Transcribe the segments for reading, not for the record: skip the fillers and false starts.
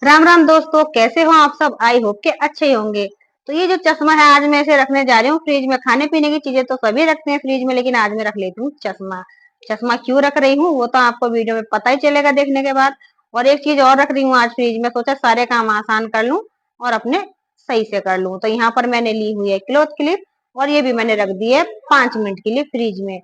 राम राम दोस्तों, कैसे हो आप सब। आई होप के अच्छे ही होंगे। तो ये जो चश्मा है आज मैं इसे रखने जा रही हूँ फ्रिज में। खाने पीने की चीजें तो सभी रखते हैं फ्रिज में, लेकिन आज मैं रख लेती हूँ चश्मा। चश्मा क्यों रख रही हूँ वो तो आपको वीडियो में पता ही चलेगा देखने के बाद। और एक चीज और रख रही हूँ आज फ्रिज में, सोचा सारे काम आसान कर लूँ और अपने सही से कर लूँ। तो यहाँ पर मैंने ली हुई है क्लॉथ क्लिप, और ये भी मैंने रख दी है 5 मिनट के लिए फ्रिज में।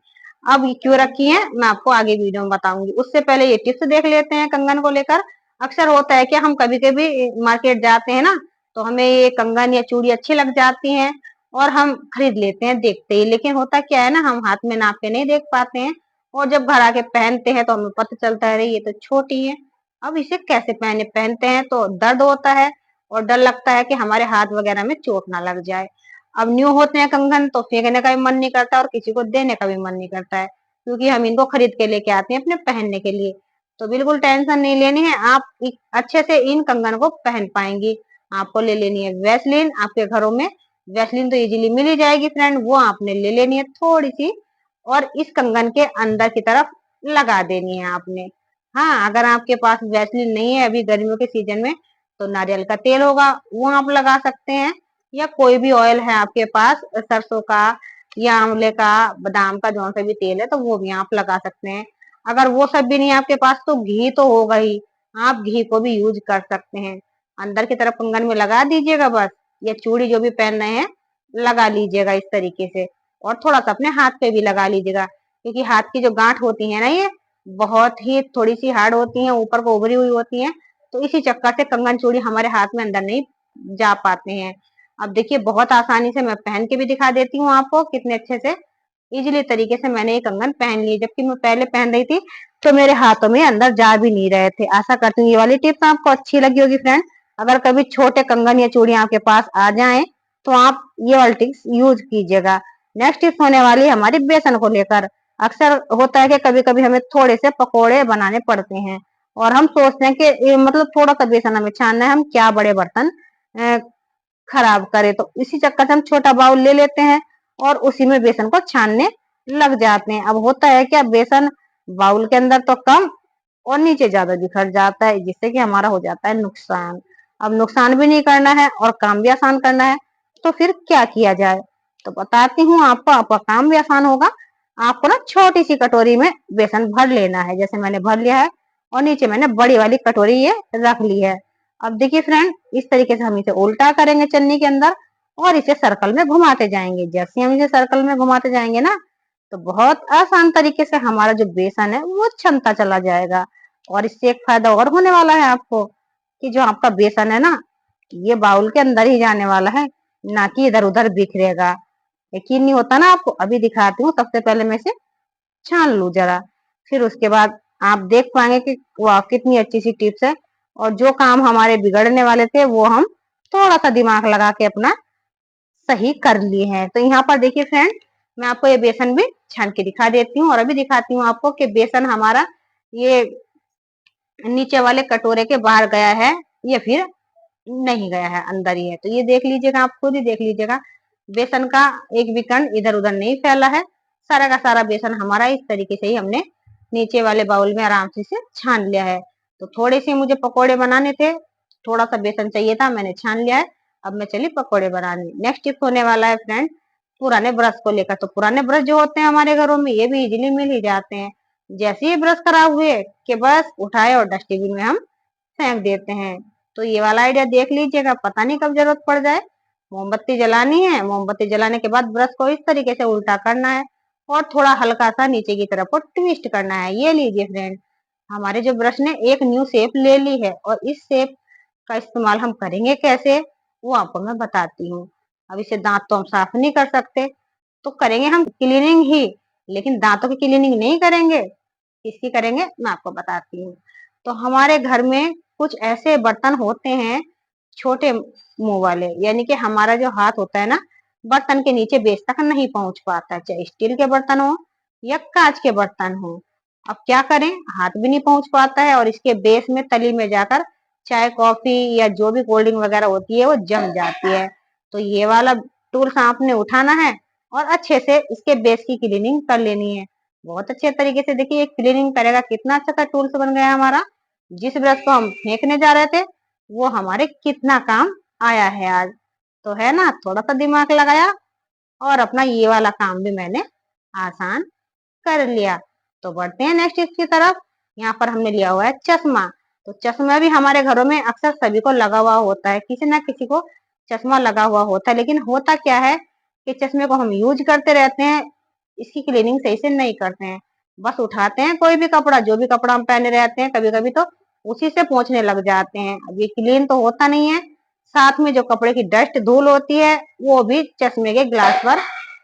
अब ये क्यों रखी है मैं आपको आगे वीडियो में बताऊंगी। उससे पहले ये टिप्स देख लेते हैं कंगन को लेकर। अक्सर होता है कि हम कभी कभी मार्केट जाते हैं ना, तो हमें ये कंगन या चूड़ी अच्छी लग जाती हैं और हम खरीद लेते हैं देखते ही। लेकिन होता क्या है ना, हम हाथ में नाप के नहीं देख पाते हैं, और जब घर आके पहनते हैं तो हमें पता चलता है अरे ये तो छोटी है। अब इसे कैसे पहनते हैं तो दर्द होता है और डर लगता है कि हमारे हाथ वगैरह में चोट ना लग जाए। अब न्यू होते हैं कंगन तो फेंकने का भी मन नहीं करता और किसी को देने का भी मन नहीं करता है, क्योंकि हम इनको खरीद के लेके आते हैं अपने पहनने के लिए। तो बिल्कुल टेंशन नहीं लेनी है, आप अच्छे से इन कंगन को पहन पाएंगी। आपको ले लेनी है वैसलीन। आपके घरों में वैसलीन तो इजीली मिल ही जाएगी फ्रेंड, वो आपने ले लेनी है थोड़ी सी, और इस कंगन के अंदर की तरफ लगा देनी है आपने। हाँ, अगर आपके पास वैसलीन नहीं है अभी गर्मियों के सीजन में, तो नारियल का तेल होगा वो आप लगा सकते हैं, या कोई भी ऑयल है आपके पास, सरसों का या आंवले का, बादाम का, जौन सा भी तेल है तो वो भी आप लगा सकते हैं। अगर वो सब भी नहीं है आपके पास तो घी तो होगा ही, आप घी को भी यूज कर सकते हैं। अंदर की तरफ कंगन में लगा दीजिएगा बस, या चूड़ी जो भी पहन रहे हैं लगा लीजिएगा इस तरीके से। और थोड़ा सा अपने हाथ पे भी लगा लीजिएगा, क्योंकि हाथ की जो गांठ होती है ना, ये बहुत ही थोड़ी सी हार्ड होती है, ऊपर को उभरी हुई होती है। तो इसी चक्कर से कंगन चूड़ी हमारे हाथ में अंदर नहीं जा पाते हैं। अब देखिए बहुत आसानी से मैं पहन के भी दिखा देती हूँ आपको कितने अच्छे से इजीली तरीके से मैंने ये कंगन पहन ली। जबकि मैं पहले पहन रही थी तो मेरे हाथों में अंदर जा भी नहीं रहे थे। आशा करती हूँ ये वाली टिप्स आपको अच्छी लगी होगी फ्रेंड। अगर कभी छोटे कंगन या चूड़ियां आपके पास आ जाएं तो आप ये वाली टिप्स यूज कीजिएगा। नेक्स्ट टिप्स होने वाली है हमारी बेसन को लेकर। अक्सर होता है कि कभी कभी हमें थोड़े से पकोड़े बनाने पड़ते हैं, और हम सोचते हैं कि मतलब थोड़ा सा बेसन हमें छानना है, हम क्या बड़े बर्तन खराब करे। तो इसी चक्कर से हम छोटा बाउल ले लेते हैं और उसी में बेसन को छानने लग जाते हैं। अब होता है क्या, बेसन बाउल के अंदर तो कम और नीचे ज्यादा बिखर जाता है, जिससे कि हमारा हो जाता है नुकसान। अब नुकसान भी नहीं करना है और काम भी आसान करना है, तो फिर क्या किया जाए। तो बताती हूँ आपको, आपका काम भी आसान होगा। आपको ना छोटी सी कटोरी में बेसन भर लेना है, जैसे मैंने भर लिया है, और नीचे मैंने बड़ी वाली कटोरी ये रख ली है। अब देखिए फ्रेंड, इस तरीके से हम इसे उल्टा करेंगे चन्नी के अंदर, और इसे सर्कल में घुमाते जाएंगे। जैसे हम इसे सर्कल में घुमाते जाएंगे ना, तो बहुत आसान तरीके से हमारा जो बेसन है वो छनता चला जाएगा। और इससे एक फायदा और होने वाला है आपको, कि जो आपका बेसन है ना, ये बाउल के अंदर ही जाने वाला है, ना कि इधर उधर बिखरेगा। यकीन नहीं होता ना आपको, अभी दिखाती हूँ। सबसे पहले मैं इसे छान लूं जरा, फिर उसके बाद आप देख पाएंगे कि वाह कितनी अच्छी सी टिप्स है। और जो काम हमारे बिगड़ने वाले थे वो हम थोड़ा सा दिमाग लगा के अपना सही कर लिए हैं। तो यहाँ पर देखिए फ्रेंड, मैं आपको ये बेसन भी छान के दिखा देती हूँ, और अभी दिखाती हूँ आपको कि बेसन हमारा ये नीचे वाले कटोरे के बाहर गया है या फिर नहीं गया है, अंदर ही है। तो ये देख लीजिएगा, आप खुद ही देख लीजिएगा, बेसन का एक भी कण इधर उधर नहीं फैला है। सारा का सारा बेसन हमारा इस तरीके से ही हमने नीचे वाले बाउल में आराम से इसे छान लिया है। तो थोड़े से मुझे पकोड़े बनाने थे, थोड़ा सा बेसन चाहिए था, मैंने छान लिया है। अब मैं चली पकोड़े बनाने। नेक्स्ट टिप होने वाला है फ्रेंड पुराने ब्रश को लेकर। तो पुराने ब्रश जो होते हैं हमारे घरों में, ये भी इजीली मिल ही जाते हैं। जैसे ही ब्रश खराब हुए कि बस उठाए और डस्टबिन में हम फेंक देते हैं। तो ये वाला आइडिया देख लीजिएगा, पता नहीं कब जरूरत पड़ जाए। मोमबत्ती जलानी है, मोमबत्ती जलाने के बाद ब्रश को इस तरीके से उल्टा करना है, और थोड़ा हल्का सा नीचे की तरफ को ट्विस्ट करना है। ये लीजिए फ्रेंड, हमारे जो ब्रश ने एक न्यू शेप ले ली है। और इस शेप का इस्तेमाल हम करेंगे कैसे वो आपको मैं बताती हूँ। अब इसे दांत तो हम साफ नहीं कर सकते, तो करेंगे हम क्लीनिंग ही, लेकिन दांतों की क्लीनिंग नहीं करेंगे। किसकी करेंगे मैं आपको बताती हूँ। तो हमारे घर में कुछ ऐसे बर्तन होते हैं छोटे मुंह वाले, यानी कि हमारा जो हाथ होता है ना, बर्तन के नीचे बेस तक नहीं पहुंच पाता, चाहे स्टील के बर्तन हो या कांच के बर्तन हो। अब क्या करें, हाथ भी नहीं पहुंच पाता है, और इसके बेस में तली में जाकर चाय कॉफी या जो भी कोल्ड ड्रिंक वगैरह होती है वो जम जाती है। तो ये वाला टूल्स आपने उठाना है और अच्छे से इसके बेस की क्लीनिंग कर लेनी है। बहुत अच्छे तरीके से देखिए क्लीनिंग करेगा, कितना अच्छा सा टूल्स बन गया हमारा। जिस ब्रश को हम फेंकने जा रहे थे वो हमारे कितना काम आया है आज। तो है ना, थोड़ा सा दिमाग लगाया और अपना ये वाला काम भी मैंने आसान कर लिया। तो बढ़ते हैं नेक्स्ट इसकी तरफ। यहाँ पर हमने लिया हुआ है चश्मा। तो चश्मा भी हमारे घरों में अक्सर सभी को लगा हुआ होता है, किसी ना किसी को चश्मा लगा हुआ होता है। लेकिन होता क्या है कि चश्मे को हम यूज करते रहते हैं, इसकी क्लीनिंग सही से नहीं करते हैं। बस उठाते हैं कोई भी कपड़ा, जो भी कपड़ा हम पहने रहते हैं, कभी कभी तो उसी से पोंछने लग जाते हैं। अब ये क्लीन तो होता नहीं है, साथ में जो कपड़े की डस्ट धूल होती है वो भी चश्मे के ग्लास पर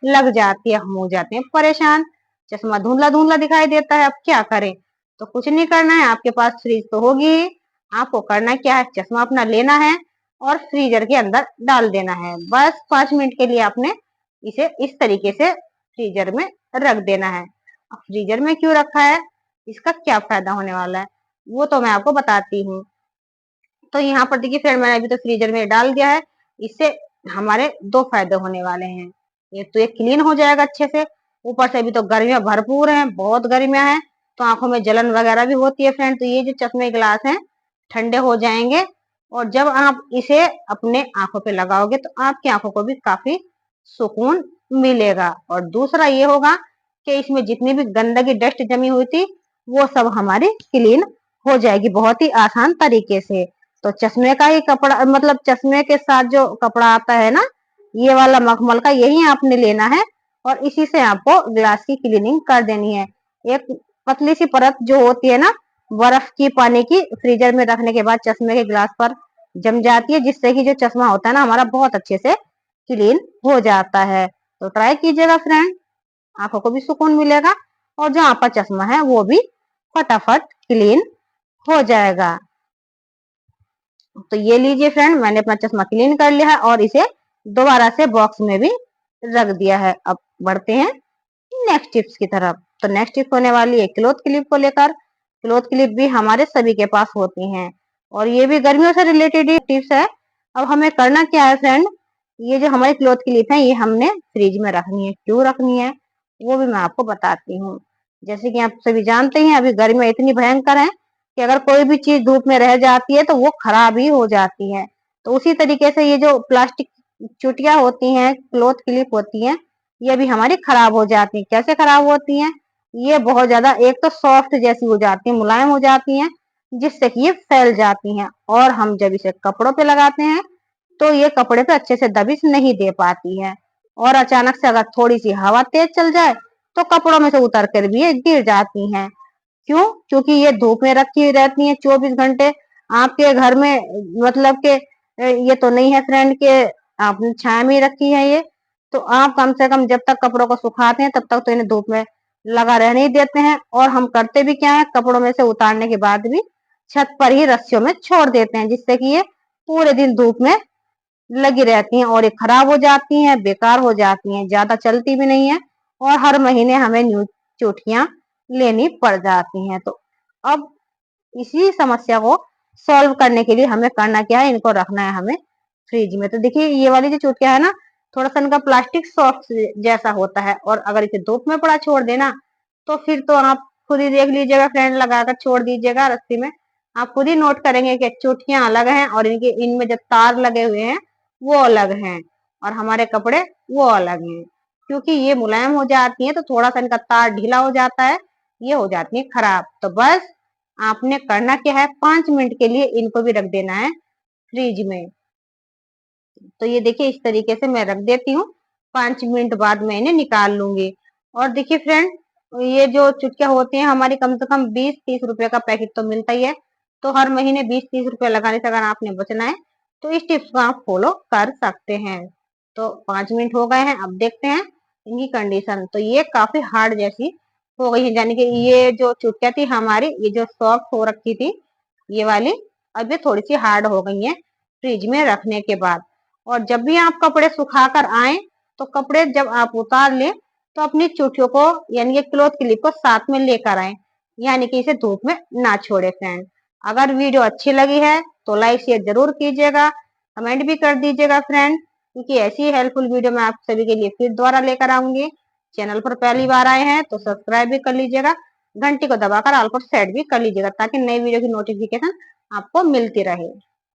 लग जाती है। हम हो जाते हैं परेशान, चश्मा धुंधला धुंधला दिखाई देता है। अब क्या करें? तो कुछ नहीं करना है, आपके पास फ्रिज तो होगी ही। आपको करना क्या है, चश्मा अपना लेना है और फ्रीजर के अंदर डाल देना है। बस 5 मिनट के लिए आपने इसे इस तरीके से फ्रीजर में रख देना है। अब फ्रीजर में क्यों रखा है, इसका क्या फायदा होने वाला है, वो तो मैं आपको बताती हूँ। तो यहाँ पर देखिए फ्रेंड, मैंने अभी तो फ्रीजर में डाल दिया है। इससे हमारे दो फायदे होने वाले हैं। एक तो ये क्लीन हो जाएगा अच्छे से, ऊपर से अभी तो गर्मियां भरपूर हैं, बहुत गर्मियां हैं, तो आंखों में जलन वगैरह भी होती है फ्रेंड। तो ये जो चश्मे गिलास हैं ठंडे हो जाएंगे, और जब आप इसे अपने आंखों पे लगाओगे तो आपकी आंखों को भी काफी सुकून मिलेगा। और दूसरा ये होगा कि इसमें जितनी भी गंदगी डस्ट जमी हुई थी वो सब हमारी क्लीन हो जाएगी बहुत ही आसान तरीके से। तो चश्मे का ही कपड़ा, मतलब चश्मे के साथ जो कपड़ा आता है ना, ये वाला मखमल का, यही आपने लेना है और इसी से आपको ग्लास की क्लीनिंग कर देनी है। एक पतली सी परत जो होती है ना बर्फ की, पानी की, फ्रीजर में रखने के बाद चश्मे के ग्लास पर जम जाती है, जिससे कि जो चश्मा होता है ना हमारा बहुत अच्छे से क्लीन हो जाता है। तो ट्राई कीजिएगा फ्रेंड, आंखों को भी सुकून मिलेगा और जो आपका चश्मा है वो भी फटाफट क्लीन हो जाएगा। तो ये लीजिए फ्रेंड, मैंने अपना चश्मा क्लीन कर लिया है और इसे दोबारा से बॉक्स में भी रख दिया है। अब बढ़ते हैं नेक्स्ट टिप्स की तरफ। तो नेक्स्ट टिप होने वाली है क्लॉथ क्लिप को लेकर। क्लॉथ क्लिप भी हमारे सभी के पास होती हैं और ये भी गर्मियों से रिलेटेड ही टिप्स है। अब हमें करना क्या है फ्रेंड, ये जो हमारी क्लॉथ क्लिप है ये हमने फ्रिज में रखनी है। क्यों रखनी है वो भी मैं आपको बताती हूँ। जैसे कि आप सभी जानते हैं अभी गर्मियां इतनी भयंकर है कि अगर कोई भी चीज धूप में रह जाती है तो वो खराब ही हो जाती है। तो उसी तरीके से ये जो प्लास्टिक चुटिया होती हैं, क्लॉथ क्लिप होती हैं, ये भी हमारी खराब हो जाती है। कैसे खराब होती हैं, ये बहुत ज्यादा, एक तो सॉफ्ट जैसी हो जाती है, मुलायम हो जाती हैं, जिससे कि ये फैल जाती हैं। और हम जब इसे कपड़ों पे लगाते हैं तो ये कपड़े पे अच्छे से दबिश नहीं दे पाती है। और अचानक से अगर थोड़ी सी हवा तेज चल जाए तो कपड़ों में से उतर कर भी ये गिर जाती हैं। क्यों? क्योंकि ये धूप में रखी रहती हैं 24 घंटे। आपके घर में मतलब के ये तो नहीं है फ्रेंड के आपने छाया में ही रखी है ये। तो आप कम से कम जब तक कपड़ों को सुखाते हैं तब तक तो इन्हें धूप में लगा रहने ही देते हैं। और हम करते भी क्या है, कपड़ों में से उतारने के बाद भी छत पर ही रस्सियों में छोड़ देते हैं, जिससे कि ये पूरे दिन धूप में लगी रहती हैं और ये खराब हो जाती हैं, बेकार हो जाती हैं, ज्यादा चलती भी नहीं है और हर महीने हमें न्यू चोटियां लेनी पड़ जाती हैं। तो अब इसी समस्या को सॉल्व करने के लिए हमें करना क्या है, इनको रखना है हमें फ्रिज में। तो देखिए ये वाली जो चुटकिया है ना, थोड़ा सा इनका प्लास्टिक सॉफ्ट जैसा होता है और अगर इसे धूप में पड़ा छोड़ देना तो फिर तो आप खुद ही देख लीजिएगा फ्रेंड, लगाकर छोड़ दीजिएगा रस्सी में, आप खुद ही नोट करेंगे कि चुटकियां अलग हैं और इनके इनमें जो तार लगे हुए हैं वो अलग हैं और हमारे कपड़े वो अलग हैं। क्योंकि ये मुलायम हो जाती हैं तो थोड़ा सा इनका तार ढीला हो जाता है, ये हो जाती है खराब। तो बस आपने करना क्या है, 5 मिनट के लिए इनको भी रख देना है फ्रिज में। तो ये देखिए इस तरीके से मैं रख देती हूँ, 5 मिनट बाद मैं इन्हें निकाल लूंगी। और देखिए फ्रेंड, ये जो चुटकिया होती हैं हमारी कम से कम 20-30 रुपए का पैकेट तो मिलता ही है। तो हर महीने 20-30 रुपए लगाने से अगर आपने बचना है तो इस टिप्स को आप फॉलो कर सकते हैं। तो 5 मिनट हो गए हैं, अब देखते हैं इनकी कंडीशन। तो ये काफी हार्ड जैसी हो गई है, यानी कि ये जो चुटकिया थी हमारी, ये जो सॉफ्ट हो रखी थी ये वाली, अब ये थोड़ी सी हार्ड हो गई है फ्रिज में रखने के बाद। और जब भी आप कपड़े सुखाकर आए तो कपड़े जब आप उतार लें तो अपनी चुटियों को यानी कि क्लॉथ क्लिप को साथ में लेकर आए, यानी कि इसे धूप में ना छोड़े फ्रेंड। अगर वीडियो अच्छी लगी है तो लाइक शेयर जरूर कीजिएगा, कमेंट भी कर दीजिएगा फ्रेंड, क्योंकि ऐसी हेल्पफुल वीडियो मैं आप सभी के लिए फिर दोबारा लेकर आऊंगी। चैनल पर पहली बार आए हैं तो सब्सक्राइब भी कर लीजिएगा, घंटी को दबाकर ऑल पर सेट भी कर लीजिएगा ताकि नई वीडियो की नोटिफिकेशन आपको मिलती रहे।